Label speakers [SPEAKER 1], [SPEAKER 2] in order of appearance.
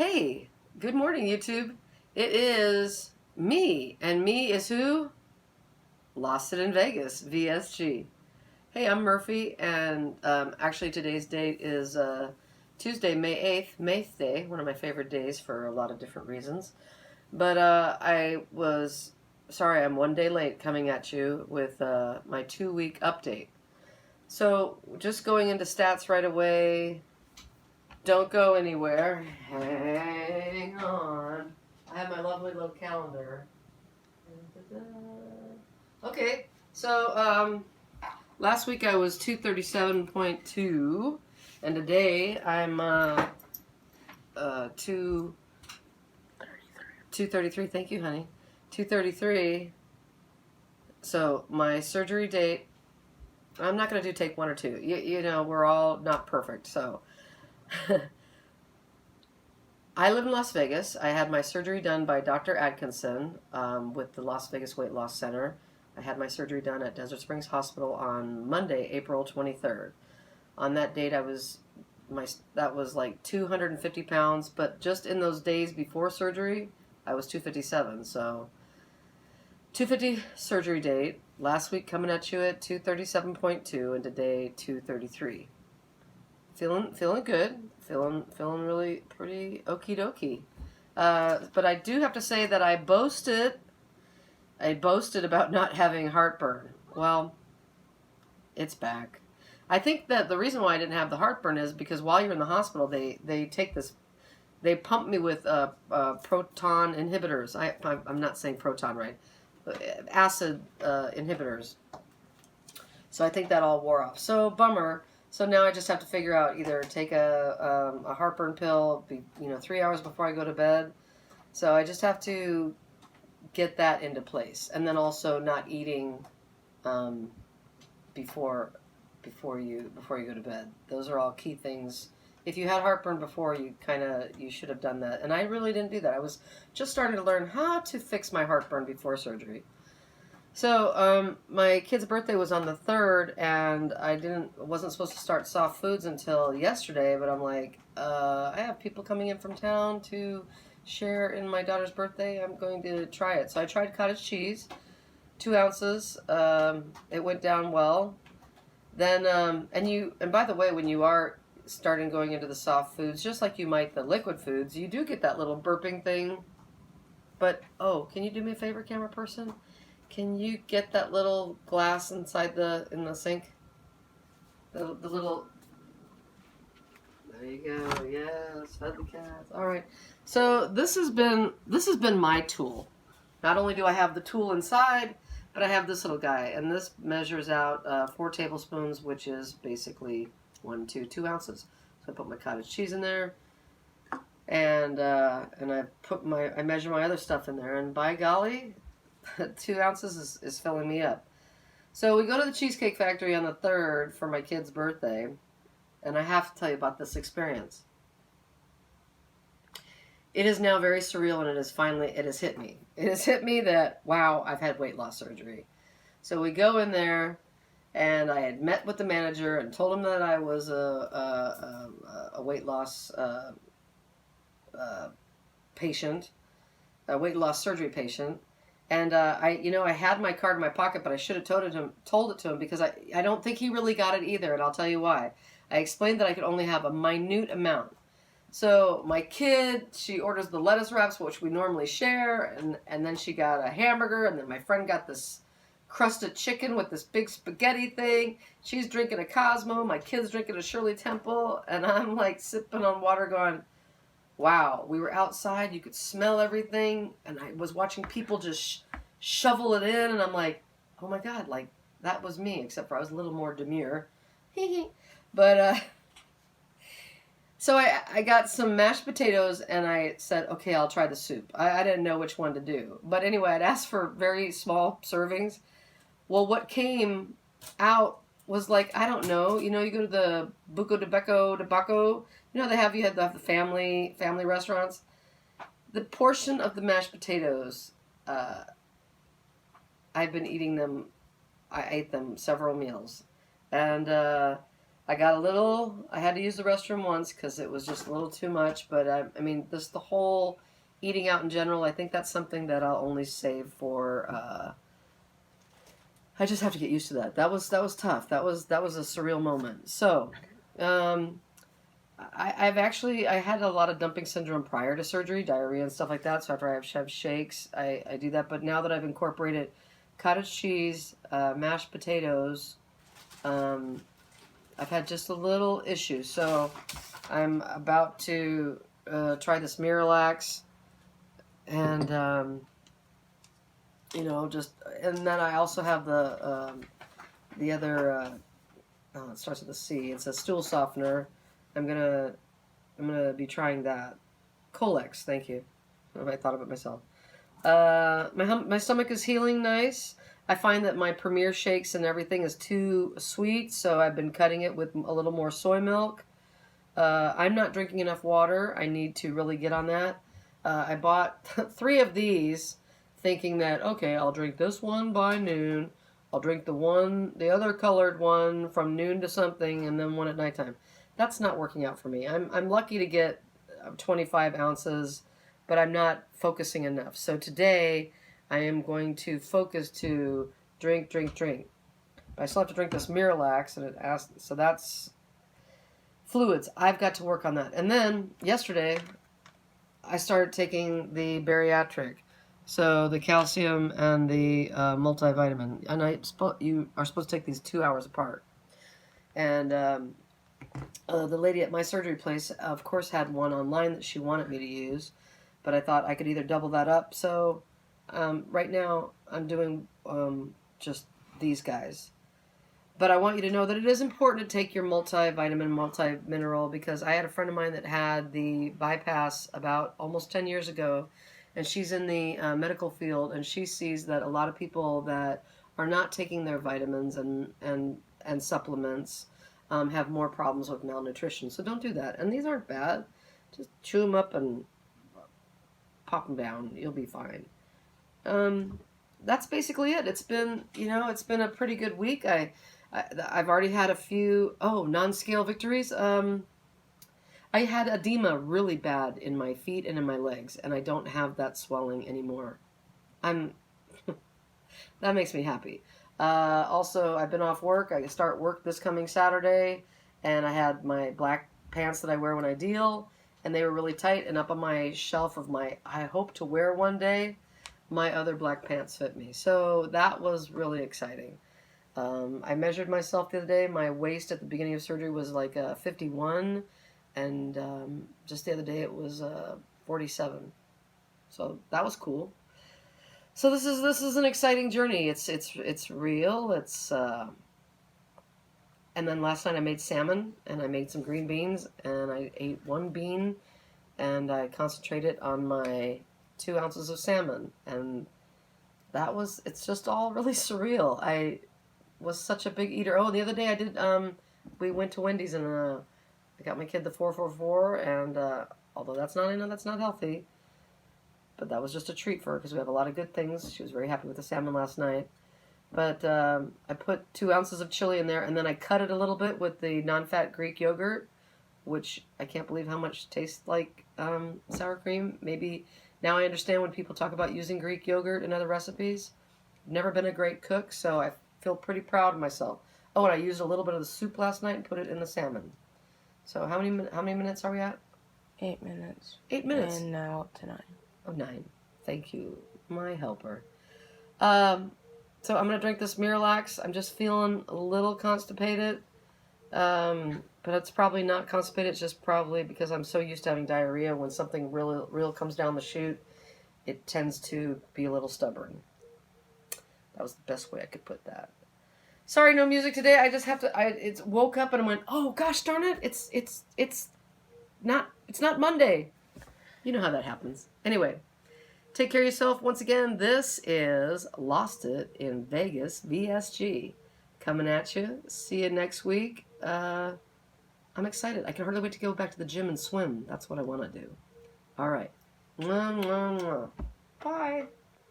[SPEAKER 1] Hey, good morning, YouTube. It is me, and me is who? Lost It in Vegas, VSG. Hey, I'm Murphy, and actually today's date is Tuesday, May 8th, Mayth Day, one of my favorite days for a lot of different reasons. But I was sorry I'm one day late coming at you with my 2-week update. So, just going into stats right away. Don't go anywhere. Hang on. I have my lovely little calendar. Okay, so last week I was 237.2, and today I'm 233. Thank you, honey. 233. So my surgery date. I'm not going to do take 1 or 2. You know, we're all not perfect, so. I live in Las Vegas. I had my surgery done by Dr. Atkinson with the Las Vegas Weight Loss Center. I had my surgery done at Desert Springs Hospital on Monday, April 23rd. On that date, that was like 250 pounds, but just in those days before surgery, I was 257. So 250 surgery date. Last week coming at you at 237.2, and today 233. Feeling good. Feeling really pretty okie dokie. But I do have to say that I boasted about not having heartburn. Well, it's back. I think that the reason why I didn't have the heartburn is because while you're in the hospital, they pump me with proton inhibitors. I'm not saying proton right, acid inhibitors. So I think that all wore off. So bummer. So now I just have to figure out either take a heartburn pill, 3 hours before I go to bed. So I just have to get that into place, and then also not eating before you go to bed. Those are all key things. If you had heartburn before, you should have done that, and I really didn't do that. I was just starting to learn how to fix my heartburn before surgery. So, my kid's birthday was on the 3rd, and I wasn't supposed to start soft foods until yesterday, but I'm like, I have people coming in from town to share in my daughter's birthday. I'm going to try it. So I tried cottage cheese, 2 ounces. It went down well. Then, and by the way, when you are starting going into the soft foods, just like you might the liquid foods, you do get that little burping thing. But, can you do me a favor, camera person? Can you get that little glass inside in the sink? The little. There you go. Yes, fed the cats. All right. So this has been my tool. Not only do I have the tool inside, but I have this little guy, and this measures out 4 tablespoons, which is basically 2 ounces. So I put my cottage cheese in there, and I measure my other stuff in there, and by golly. 2 ounces is filling me up. So we go to the Cheesecake Factory on the 3rd for my kid's birthday, and I have to tell you about this experience. It is now very surreal, and it has hit me. It has hit me that, wow, I've had weight loss surgery. So we go in there, and I had met with the manager and told him that I was a weight loss patient, a weight loss surgery patient. And I had my card in my pocket, but I should have told it to him because I don't think he really got it either, and I'll tell you why. I explained that I could only have a minute amount. So my kid, she orders the lettuce wraps, which we normally share, and then she got a hamburger, and then my friend got this crusted chicken with this big spaghetti thing. She's drinking a Cosmo, my kid's drinking a Shirley Temple, and I'm like sipping on water going, wow, we were outside, you could smell everything, and I was watching people just shovel it in, and I'm like, oh my God, like, that was me, except for I was a little more demure. But, so I got some mashed potatoes, and I said, okay, I'll try the soup. I didn't know which one to do. But anyway, I'd asked for very small servings. Well, what came out was like, I don't know, you go to the Buco de Baco, you had the family restaurants. The portion of the mashed potatoes, I've been eating them. I ate them several meals, and I had to use the restroom once because it was just a little too much. But I mean, the whole eating out in general, I think that's something that I'll only save for. I just have to get used to that. That was tough. That was a surreal moment. So, I had a lot of dumping syndrome prior to surgery, diarrhea and stuff like that. So after I have shakes, I do that. But now that I've incorporated cottage cheese, mashed potatoes, I've had just a little issue. So I'm about to try this Miralax, and and then I also have the other. It starts with a C. It's a stool softener. I'm gonna be trying that. Colex, thank you. I thought of it myself. My stomach is healing nice. I find that my Premier shakes and everything is too sweet, so I've been cutting it with a little more soy milk. I'm not drinking enough water. I need to really get on that. I bought 3 of these, thinking that, okay, I'll drink this one by noon. I'll drink the other colored one from noon to something, and then one at nighttime. That's not working out for me. I'm lucky to get 25 ounces, but I'm not focusing enough. So today, I am going to focus to drink. But I still have to drink this Miralax, and so that's fluids. I've got to work on that. And then yesterday, I started taking the bariatric, so the calcium and the multivitamin. And you are supposed to take these 2 hours apart. And the lady at my surgery place, of course, had one online that she wanted me to use, but I thought I could either double that up. So right now, I'm doing just these guys. But I want you to know that it is important to take your multivitamin, multi-mineral, because I had a friend of mine that had the bypass about almost 10 years ago, and she's in the medical field, and she sees that a lot of people that are not taking their vitamins and supplements have more problems with malnutrition. So don't do that. And these aren't bad. Just chew them up and pop them down. You'll be fine. That's basically it. It's been a pretty good week. I've already had a few non-scale victories. I had edema really bad in my feet and in my legs, and I don't have that swelling anymore. That makes me happy. Also, I've been off work. I start work this coming Saturday, and I had my black pants that I wear when I deal, and they were really tight, and up on my shelf of my I hope to wear one day, my other black pants fit me. So that was really exciting. I measured myself the other day. My waist at the beginning of surgery was like 51, and just the other day it was 47. So that was cool. So this is an exciting journey. It's real. And then last night I made salmon, and I made some green beans, and I ate 1 bean, and I concentrated on my 2 ounces of salmon, and it's just all really surreal. I was such a big eater. Oh, the other day I did, we went to Wendy's, and I got my kid the 444, and although that's not healthy, but that was just a treat for her because we have a lot of good things. She was very happy with the salmon last night. But I put 2 ounces of chili in there, and then I cut it a little bit with the non-fat Greek yogurt, which I can't believe how much tastes like sour cream. Maybe now I understand when people talk about using Greek yogurt in other recipes. I've never been a great cook, so I feel pretty proud of myself. Oh, and I used a little bit of the soup last night and put it in the salmon. So how many minutes are we at?
[SPEAKER 2] 8 minutes.
[SPEAKER 1] 8 minutes.
[SPEAKER 2] And now up to 9.
[SPEAKER 1] Oh, 9. Thank you, my helper. So I'm going to drink this Miralax. I'm just feeling a little constipated. But it's probably not constipated. It's just probably because I'm so used to having diarrhea. When something real comes down the chute, it tends to be a little stubborn. That was the best way I could put that. Sorry, no music today. I just have to. It's woke up and I went, oh gosh darn it! It's not Monday. You know how that happens. Anyway, take care of yourself. Once again, this is Lost It in Vegas VSG coming at you. See you next week. I'm excited. I can hardly wait to go back to the gym and swim. That's what I want to do. All right. Mwah, mwah, mwah. Bye.